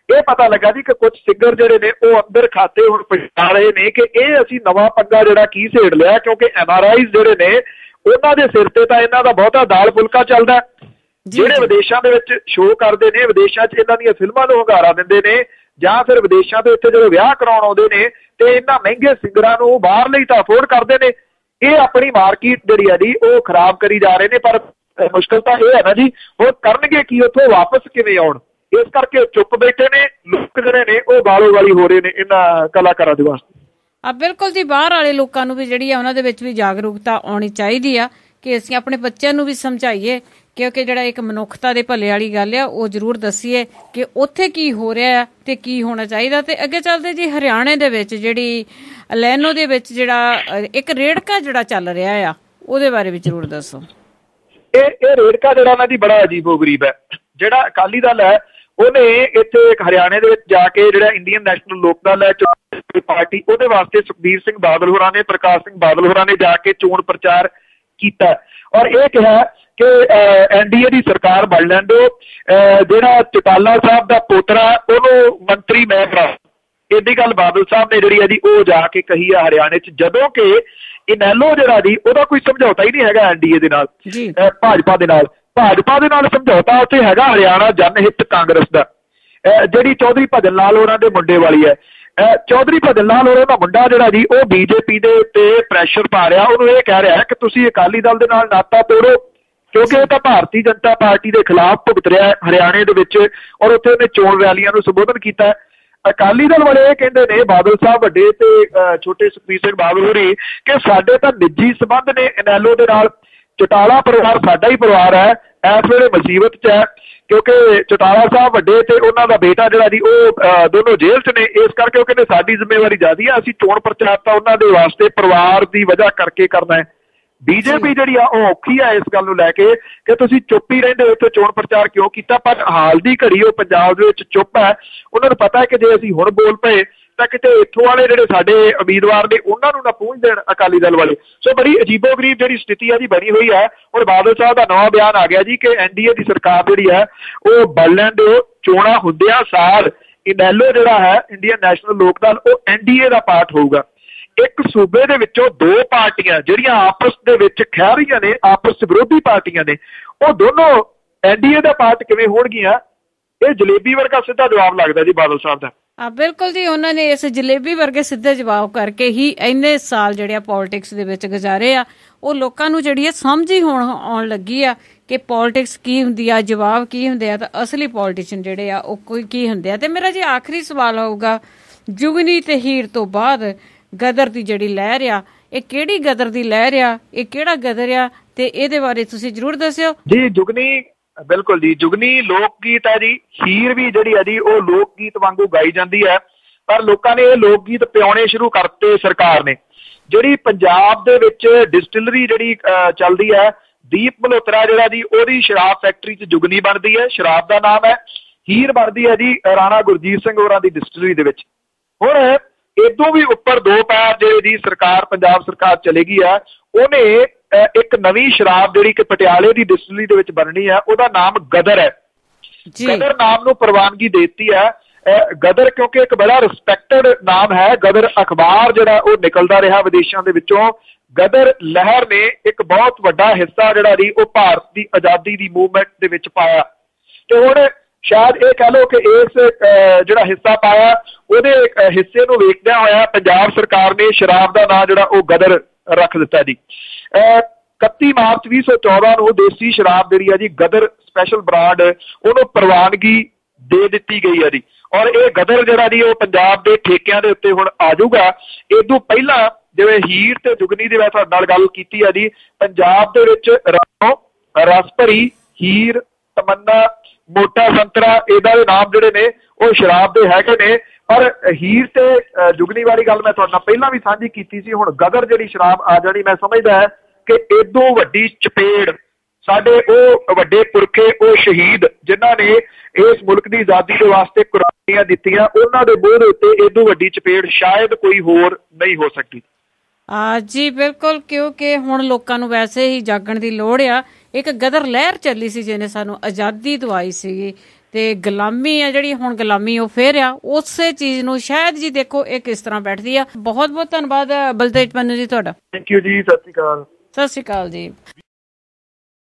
ਇਹ ਪਤਾ ਲੱਗਾ ਜੀ ਕਿ ਕੁਝ ਸਿੰਗਰ ਜਿਹੜੇ ਨੇ ਉਹ ਅੰਦਰ ਖਾਤੇ ਹੁਣ ਪਛਾ ਰਹੇ ਨੇ ਕਿ ਇਹ ਅਸੀਂ ਨਵਾਂ ਪੰਗਾ ਜਿਹੜਾ ਕੀ ਸੇੜ ਲਿਆ, ਕਿਉਂਕਿ NRIs ਜਿਹੜੇ ਨੇ ਉਹਨਾਂ ਦੇ ਸਿਰ ਤੇ ਤਾਂ ਇਹਨਾਂ ਦਾ ਬਹੁਤਾ ਦਾਲ ਫੁਲਕਾ ਚੱਲਦਾ। ਜਿਹੜੇ ਵਿਦੇਸ਼ਾਂ ਦੇ ਵਿੱਚ ਸ਼ੋਅ ਕਰਦੇ ਨੇ, ਵਿਦੇਸ਼ਾਂ 'ਚ ਇਹਨਾਂ ਦੀਆਂ ਫਿਲਮਾਂ ਨੂੰ ਹੁੰਗਾਰਾ ਦਿੰਦੇ ਨੇ ਜਾਂ ਫਿਰ ਵਿਦੇਸ਼ਾਂ ਦੇ ਉੱਤੇ ਜਦੋਂ ਵਿਆਹ ਕਰਾਉਣ ਆਉਂਦੇ ਨੇ ਤੇ ਇਹਨਾਂ ਮਹਿੰਗੇ ਸਿੰਗਰਾਂ ਨੂੰ ਬਾਹਰ ਲਈ ਤਾਂ ਅਫੋਰਡ ਕਰਦੇ ਨੇ। ਇਹ ਆਪਣੀ ਮਾਰਕੀਟ ਜਿਹੜੀ ਆ ਜੀ ਉਹ ਖਰਾਬ ਕਰੀ ਜਾ ਰਹੇ ਨੇ, ਪਰ ਮੁਸ਼ਕਿਲ ਤਾਂ ਇਹ ਹੈ ਨਾ ਜੀ ਉਹ ਕਰਨਗੇ ਕੀ, ਉੱਥੋਂ ਵਾਪਸ ਕਿਵੇਂ ਆਉਣ। ਇਸ ਕਰਕੇ ਚੁੱਪ ਬੈਠੇ ਨੇ ਲੋਕ ਜਿਹੜੇ ਨੇ ਉਹ ਗਾਲੋ ਗਾਲੀ ਹੋ ਰਹੇ ਨੇ ਇਹਨਾਂ ਕਲਾਕਾਰਾਂ ਦੇ ਵਾਸਤੇ। ਬਿਲਕੁਲ ਜੀ, ਬਾਹਰ ਵਾਲੇ ਲੋਕਾਂ ਨੂੰ ਵੀ ਜਿਹੜੀ ਆ ਉਹਨਾਂ ਦੇ ਵਿੱਚ ਵੀ ਜਾਗਰੂਕਤਾ ਆਉਣੀ ਚਾਹੀਦੀ ਆ ਕਿ ਅਸੀਂ ਆਪਣੇ ਬੱਚਿਆਂ ਨੂੰ ਵੀ ਸਮਝਾਈਏ, ਕਿਉਂਕਿ ਜਿਹੜਾ ਇੱਕ ਮਨੁੱਖਤਾ ਦੇ ਭਲੇ ਵਾਲੀ ਗੱਲ ਆ ਉਹ ਜ਼ਰੂਰ ਦੱਸੀਏ ਕਿ ਉੱਥੇ ਕੀ ਹੋ ਰਿਹਾ ਤੇ ਕੀ ਹੋਣਾ ਚਾਹੀਦਾ। ਤੇ ਅੱਗੇ ਚੱਲਦੇ ਜੀ ਹਰਿਆਣੇ ਦੇ ਵਿੱਚ ਜਿਹੜੀ ਲੈਨੋ ਦੇ ਵਿੱਚ ਜਿਹੜਾ ਇੱਕ ਰੇੜਕਾ ਜਿਹੜਾ ਚੱਲ ਰਿਹਾ ਆ ਉਹਦੇ ਬਾਰੇ ਵੀ ਜ਼ਰੂਰ ਦੱਸੋ। ਇਹ ਰੇੜਕਾ ਜਿਹੜਾ ਨਾ ਜੀ ਬੜਾ ਅਜੀਬੋ ਗਰੀਬ ਹੈ। ਜਿਹੜਾ ਅਕਾਲੀ ਦਲ ਹੈ ਉਹਨੇ ਇੱਥੇ ਇੱਕ ਹਰਿਆਣੇ ਦੇ ਵਿੱਚ ਜਾ ਕੇ ਜਿਹੜਾ ਇੰਡੀਅਨ ਨੈਸ਼ਨਲ ਲੋਕ ਦਲ ਹੈ ਪਾਰਟੀ ਉਹਦੇ ਵਾਸਤੇ ਸੁਖਬੀਰ ਸਿੰਘ ਬਾਦਲ ਹੋਰਾਂ ਨੇ, ਪ੍ਰਕਾਸ਼ ਸਿੰਘ ਬਾਦਲ ਹੋਰਾਂ ਨੇ ਜਾ ਕੇ ਚੋਣ ਪ੍ਰਚਾਰ ਕੀਤਾ ਔਰ ਇਹ ਕਿਹਾ ਕਿ NDA ਦੀ ਸਰਕਾਰ ਬਣ ਲੈਣ ਦਿਓ, ਜਿਹੜਾ ਚੌਟਾਲਾ ਸਾਹਿਬ ਦਾ ਪੋਤਰਾ ਉਹਨੂੰ ਮੰਤਰੀ ਮੈਂ ਬਣਾ। ਇਹਦੀ ਗੱਲ ਬਾਦਲ ਸਾਹਿਬ ਨੇ ਜਿਹੜੀ ਹੈ ਜੀ ਉਹ ਜਾ ਕੇ ਕਹੀ ਆ ਹਰਿਆਣੇ 'ਚ, ਜਦੋਂ ਕਿ ਇਨੈਲੋ ਜਿਹੜਾ ਜੀ ਉਹਦਾ ਕੋਈ ਸਮਝੌਤਾ ਹੀ ਨਹੀਂ ਹੈਗਾ NDA ਦੇ ਨਾਲ, ਭਾਜਪਾ ਦੇ ਨਾਲ। ਭਾਜਪਾ ਦੇ ਨਾਲ ਸਮਝੌਤਾ ਉੱਥੇ ਹੈਗਾ ਹਰਿਆਣਾ ਜਨਹਿਤ ਕਾਂਗਰਸ ਦਾ, ਜਿਹੜੀ ਚੌਧਰੀ ਭਜਨ ਲਾਲ ਹੋਰਾਂ ਦੇ ਮੁੰਡੇ ਵਾਲੀ ਹੈ। ਚੌਧਰੀ ਭਜਨ ਲਾਲ ਹੋਰਾਂ ਦਾ ਮੁੰਡਾ ਜਿਹੜਾ ਜੀ ਉਹ BJP ਦੇ ਉੱਤੇ ਪ੍ਰੈਸ਼ਰ ਪਾ ਰਿਹਾ, ਉਹਨੂੰ ਇਹ ਕਹਿ ਰਿਹਾ ਕਿ ਤੁਸੀਂ ਅਕਾਲੀ ਦਲ ਦੇ ਨਾਲ ਨਾਤਾ ਤੋੜੋ, ਕਿਉਂਕਿ ਇਹ ਤਾਂ ਭਾਰਤੀ ਜਨਤਾ ਪਾਰਟੀ ਦੇ ਖਿਲਾਫ ਭੁਗਤ ਰਿਹਾ ਹਰਿਆਣੇ ਦੇ ਵਿੱਚ, ਔਰ ਉੱਥੇ ਉਹਨੇ ਚੋਣ ਰੈਲੀਆਂ ਨੂੰ ਸੰਬੋਧਨ ਕੀਤਾ। ਅਕਾਲੀ ਦਲ ਵਾਲੇ ਇਹ ਕਹਿੰਦੇ ਨੇ, ਬਾਦਲ ਸਾਹਿਬ ਵੱਡੇ ਤੇ ਛੋਟੇ ਸੁਖਬੀਰ ਸਿੰਘ ਬਾਦਲ ਹੋਰੀ, ਕਿ ਸਾਡੇ ਤਾਂ ਨਿੱਜੀ ਸੰਬੰਧ ਨੇ ਇਨੈਲੋ ਦੇ ਨਾਲ, ਚੌਟਾਲਾ ਪਰਿਵਾਰ ਸਾਡਾ ਹੀ ਪਰਿਵਾਰ ਹੈ, ਇਸ ਵੇਲੇ ਮੁਸੀਬਤ 'ਚ ਹੈ, ਕਿਉਂਕਿ ਚੌਟਾਲਾ ਸਾਹਿਬ ਵੱਡੇ ਤੇ ਉਹਨਾਂ ਦਾ ਬੇਟਾ ਜਿਹੜਾ ਜੀ ਉਹ ਦੋਨੋਂ ਜੇਲ੍ਹ 'ਚ ਨੇ, ਇਸ ਕਰਕੇ ਉਹ ਕਹਿੰਦੇ ਸਾਡੀ ਜ਼ਿੰਮੇਵਾਰੀ ਜ਼ਿਆਦੀ ਆ, ਅਸੀਂ ਚੋਣ ਪ੍ਰਚਾਰ ਤਾਂ ਉਹਨਾਂ ਦੇ ਵਾਸਤੇ ਪਰਿਵਾਰ ਦੀ ਵਜ੍ਹਾ ਕਰਕੇ ਕਰਨਾ ਹੈ। BJP ਜਿਹੜੀ ਆ ਉਹ ਔਖੀ ਆ ਇਸ ਗੱਲ ਨੂੰ ਲੈ ਕੇ ਕਿ ਤੁਸੀਂ ਚੁੱਪ ਹੀ ਰਹਿੰਦੇ ਉੱਥੇ ਚੋਣ ਪ੍ਰਚਾਰ ਕਿਉਂ ਕੀਤਾ, ਪਰ ਹਾਲ ਦੀ ਘੜੀ ਉਹ ਪੰਜਾਬ ਦੇ ਵਿੱਚ ਚੁੱਪ ਹੈ। ਉਹਨਾਂ ਨੂੰ ਪਤਾ ਹੈ ਕਿ ਜੇ ਅਸੀਂ ਹੁਣ ਬੋਲ ਪਏ ਤਾਂ ਕਿਤੇ ਇੱਥੋਂ ਵਾਲੇ ਜਿਹੜੇ ਸਾਡੇ ਉਮੀਦਵਾਰ ਨੇ ਉਹਨਾਂ ਨੂੰ ਨਾ ਪਹੁੰਚ ਦੇਣ ਅਕਾਲੀ ਦਲ ਵਾਲੇ। ਸੋ ਬੜੀ ਅਜੀਬੋ-ਗਰੀਬ ਜਿਹੜੀ ਸਥਿਤੀ ਆ ਜੀ ਬਣੀ ਹੋਈ ਹੈ। ਹੁਣ ਬਾਦਲ ਸਾਹਿਬ ਦਾ ਨਵਾਂ ਬਿਆਨ ਆ ਗਿਆ ਜੀ ਕਿ NDA ਦੀ ਸਰਕਾਰ ਜਿਹੜੀ ਹੈ ਉਹ ਬਣ ਲੈਣ ਦਿਓ, ਚੋਣਾਂ ਹੁੰਦਿਆਂ ਸਾਰ ਇਨੈਲੋ ਜਿਹੜਾ ਹੈ ਇੰਡੀਅਨ ਨੈਸ਼ਨਲ ਲੋਕ ਦਲ ਉਹ NDA ਦਾ ਪਾਰਟ ਹੋਊਗਾ। ਇੱਕ ਸੂਬੇ ਦੇ ਵਿੱਚੋਂ ਦੋ ਪਾਰਟੀਆਂ ਜਿਹੜੀਆਂ ਆਪਸ ਦੇ ਵਿੱਚ ਖਹਿ ਰਹੀਆਂ ਨੇ, ਆਪਸ 'ਚ ਵਿਰੋਧੀ ਪਾਰਟੀਆਂ ਨੇ, ਉਹ ਦੋਨੋਂ NDA ਦਾ ਪਾਰਟ ਕਿਵੇਂ ਹੋਣਗੀਆਂ? ਇਹ ਜਲੇਬੀ ਵਰਗਾ ਸਿੱਧਾ ਜਵਾਬ ਲੱਗਦਾ ਜੀ ਬਾਦਲ ਸਾਹਿਬ ਦਾ। ਬਿਲਕੁਲ ਜੀ, ਉਹਨਾਂ ਨੇ ਇਸ ਜਲੇਬੀ ਵਰਗੇ ਸਿੱਧੇ ਜਵਾਬ ਕਰਕੇ ਹੀ ਇੰਨੇ ਸਾਲ ਜਿਹੜੇ ਆ ਪੋਲਿਟਿਕਸ ਦੇ ਵਿੱਚ ਗੁਜ਼ਾਰੇ ਆ, ਉਹ ਲੋਕਾਂ ਨੂੰ ਜਿਹੜੀ ਹੈ ਸਮਝ ਹੀ ਹੁਣ ਆਉਣ ਲੱਗੀ ਆ ਕਿ ਪੋਲਿਟਿਕਸ ਕੀ ਹੁੰਦੀ ਆ, ਜਵਾਬ ਕੀ ਹੁੰਦੇ ਆ, ਤਾਂ ਅਸਲੀ ਪੋਲੀਟੀਸ਼ੀਅਨ ਜਿਹੜੇ ਆ ਉਹ ਕੋਈ ਕੀ ਹੁੰਦੇ ਆ। ਤੇ ਮੇਰਾ ਜੀ ਆਖਰੀ ਸਵਾਲ ਹੋਊਗਾ, ਜੁਗਨੀ ਤੇ ਹੀਰ ਤੋਂ ਬਾਅਦ ਗਦਰ ਦੀ ਜਿਹੜੀ ਲਹਿਰ ਆ, ਇਹ ਕਿਹੜੀ ਗਦਰ ਦੀ ਲਹਿਰ ਆ, ਇਹ ਕਿਹੜਾ ਗਦਰ ਆ, ਤੇ ਇਹਦੇ ਬਾਰੇ ਤੁਸੀਂ ਜ਼ਰੂਰ ਦੱਸਿਓ ਜੀ। ਜੁਗਨੀ, ਬਿਲਕੁਲ ਜੀ, ਜੁਗਨੀ ਲੋਕ ਗੀਤ ਹੈ ਜੀ। ਹੀਰ ਵੀ ਜਿਹੜੀ ਹੈ ਜੀ ਉਹ ਲੋਕ ਗੀਤ ਵਾਂਗੂ ਗਾਈ ਜਾਂਦੀ ਹੈ, ਪਰ ਲੋਕਾਂ ਨੇ ਇਹ ਲੋਕ ਗੀਤ ਪਿਆਉਣੇ ਸ਼ੁਰੂ ਕਰਤੇ ਸਰਕਾਰ ਨੇ। ਜਿਹੜੀ ਪੰਜਾਬ ਦੇ ਵਿੱਚ ਡਿਸਟਿਲਰੀ ਜਿਹੜੀ ਚੱਲਦੀ ਹੈ, ਦੀਪ ਮਲਹੋਤਰਾ ਜਿਹੜਾ ਜੀ ਉਹਦੀ ਸ਼ਰਾਬ ਫੈਕਟਰੀ 'ਚ ਜੁਗਨੀ ਬਣਦੀ ਹੈ, ਸ਼ਰਾਬ ਦਾ ਨਾਮ ਹੈ। ਹੀਰ ਬਣਦੀ ਹੈ ਜੀ ਰਾਣਾ ਗੁਰਜੀਤ ਸਿੰਘ ਹੋਰਾਂ ਦੀ ਡਿਸਟਿਲਰੀ ਦੇ ਵਿੱਚ। ਹੁਣ ਇਦੋਂ ਵੀ ਉੱਪਰ ਦੋ ਪੈਰ ਜਿਹੜੇ ਦੀ ਸਰਕਾਰ, ਪੰਜਾਬ ਸਰਕਾਰ ਚਲੇਗੀ ਆ, ਉਹਨੇ ਇੱਕ ਨਵੀਂ ਸ਼ਰਾਬ ਜਿਹੜੀ ਕਿ ਪਟਿਆਲੇ ਦੀ ਡਿਸਟਿਲਰੀ ਦੇ ਵਿੱਚ ਬਣਨੀ ਹੈ, ਉਹਦਾ ਨਾਮ ਗਦਰ ਹੈ। ਗਦਰ ਨਾਮ ਨੂੰ ਪ੍ਰਵਾਨਗੀ ਦੇ ਦਿੱਤੀ ਹੈ। ਗਦਰ ਕਿਉਂਕਿ ਇੱਕ ਬੜਾ ਰਿਸਪੈਕਟਡ ਨਾਮ ਹੈ। ਗਦਰ ਅਖਬਾਰ ਜਿਹੜਾ ਉਹ ਨਿਕਲਦਾ ਰਿਹਾ ਵਿਦੇਸ਼ਾਂ ਦੇ ਵਿੱਚੋਂ। ਗਦਰ ਲਹਿਰ ਨੇ ਇੱਕ ਬਹੁਤ ਵੱਡਾ ਹਿੱਸਾ ਜਿਹੜਾ ਜੀ ਉਹ ਭਾਰਤ ਦੀ ਆਜ਼ਾਦੀ ਦੀ ਮੂਵਮੈਂਟ ਦੇ ਵਿੱਚ ਪਾਇਆ, ਤੇ ਹੁਣ ਸ਼ਾਇਦ ਇਹ ਕਹਿ ਲਓ ਕਿ ਇਸ ਜਿਹੜਾ ਹਿੱਸਾ ਪਾਇਆ ਉਹਦੇ ਹਿੱਸੇ ਨੂੰ ਵੇਖਦਿਆਂ ਹੋਇਆ ਪੰਜਾਬ ਸਰਕਾਰ ਨੇ ਸ਼ਰਾਬ ਦਾ ਨਾਂ ਜਿਹੜਾ ਉਹ ਗਦਰ ਰੱਖ ਦਿੱਤਾ ਜੀ। 31 ਮਾਰਚ 2014 ਨੂੰ ਦੇਸੀ ਸ਼ਰਾਬ ਜਿਹੜੀ ਆ ਜੀ ਗਦਰ ਸਪੈਸ਼ਲ ਬ੍ਰਾਂਡ ਉਹਨੂੰ ਪ੍ਰਵਾਨਗੀ ਦੇ ਦਿੱਤੀ ਗਈ ਹੈ ਜੀ। ਔਰ ਇਹ ਗਦਰ ਜਿਹੜਾ ਜੀ ਉਹ ਪੰਜਾਬ ਦੇ ਠੇਕਿਆਂ ਦੇ ਉੱਤੇ ਹੁਣ ਆ ਜਾਊਗਾ। ਇਹ ਤੋਂ ਪਹਿਲਾਂ ਜਿਵੇਂ ਹੀਰ ਤੇ ਜੁਗਨੀ ਦੀ ਮੈਂ ਤੁਹਾਡੇ ਨਾਲ ਗੱਲ ਕੀਤੀ ਹੈ ਜੀ, ਪੰਜਾਬ ਦੇ ਵਿੱਚ ਰਸ ਭਰੀ, ਹੀਰ, ਤਮੰਨਾ, ਮੋਟਾ ਸੰਤਰਾ ਇਹਦਾ ਦੇ ਨਾਮ ਜਿਹੜੇ ਨੇ ਉਹ ਸ਼ਰਾਬ ਦੇ ਹੈਗੇ ਨੇ। ਪਰ ਹੀਰ ਤੇ ਜੁਗਨੀ ਵਾਲੀ ਗੱਲ ਮੈਂ ਤੁਹਾਡੇ ਨਾਲ ਪਹਿਲਾਂ ਵੀ ਸਾਂਝੀ ਕੀਤੀ ਸੀ। ਹੁਣ ਗਦਰ ਜਿਹੜੀ ਸ਼ਰਾਬ ਆ ਜਾਣੀ, ਮੈਂ ਸਮਝਦਾ ਹੈ ਕਿ ਏਦੋਂ ਵੱਡੀ ਚਪੇੜ ਸਾਡੇ ਉਹ ਵੱਡੇ ਪੁਰਖੇ, ਉਹ ਸ਼ਹੀਦ ਜਿਨ੍ਹਾਂ ਨੇ ਇਸ ਮੁਲਕ ਦੀ ਆਜ਼ਾਦੀ ਦੇ ਵਾਸਤੇ ਕੁਰਬਾਨੀਆਂ ਦਿੱਤੀਆਂ, ਉਹਨਾਂ ਦੇ ਬੋਝ ਉੱਤੇ ਏਦੋਂ ਵੱਡੀ ਚਪੇੜ ਸ਼ਾਇਦ ਕੋਈ ਹੋਰ ਨਹੀਂ ਹੋ ਸਕਦੀ। ਜੀ ਬਿਲਕੁਲ, ਕਿਉਂਕਿ ਹੁਣ ਲੋਕਾਂ ਨੂੰ ਵੈਸੇ ਹੀ ਜਾਗਣ ਦੀ ਲੋੜ ਆ। ਇੱਕ ਗਦਰ ਲਹਿਰ ਚੱਲੀ ਸੀ ਜਿਹਨੇ ਸਾਨੂੰ ਆਜ਼ਾਦੀ ਦਵਾਈ ਸੀਗੀ, ਤੇ ਗੁਲਾਮੀ ਆ ਜਿਹੜੀ ਹੁਣ ਗੁਲਾਮੀ ਉਹ ਫੇਰ ਆ, ਉਸੇ ਚੀਜ਼ ਨੂੰ ਸ਼ਾਇਦ ਜੀ ਦੇਖੋ ਇਹ ਕਿਸ ਤਰ੍ਹਾਂ ਬੈਠਦੀ ਆ। ਬਹੁਤ ਬਹੁਤ ਧੰਨਵਾਦ ਬਲਤੇਜ ਪੰਨੂ ਜੀ ਤੁਹਾਡਾ। ਥੈਂਕ ਯੂ ਜੀ, ਸਤਿ ਸ਼੍ਰੀ ਅਕਾਲ। ਸਤਿ ਸ਼੍ਰੀ ਅਕਾਲ ਜੀ।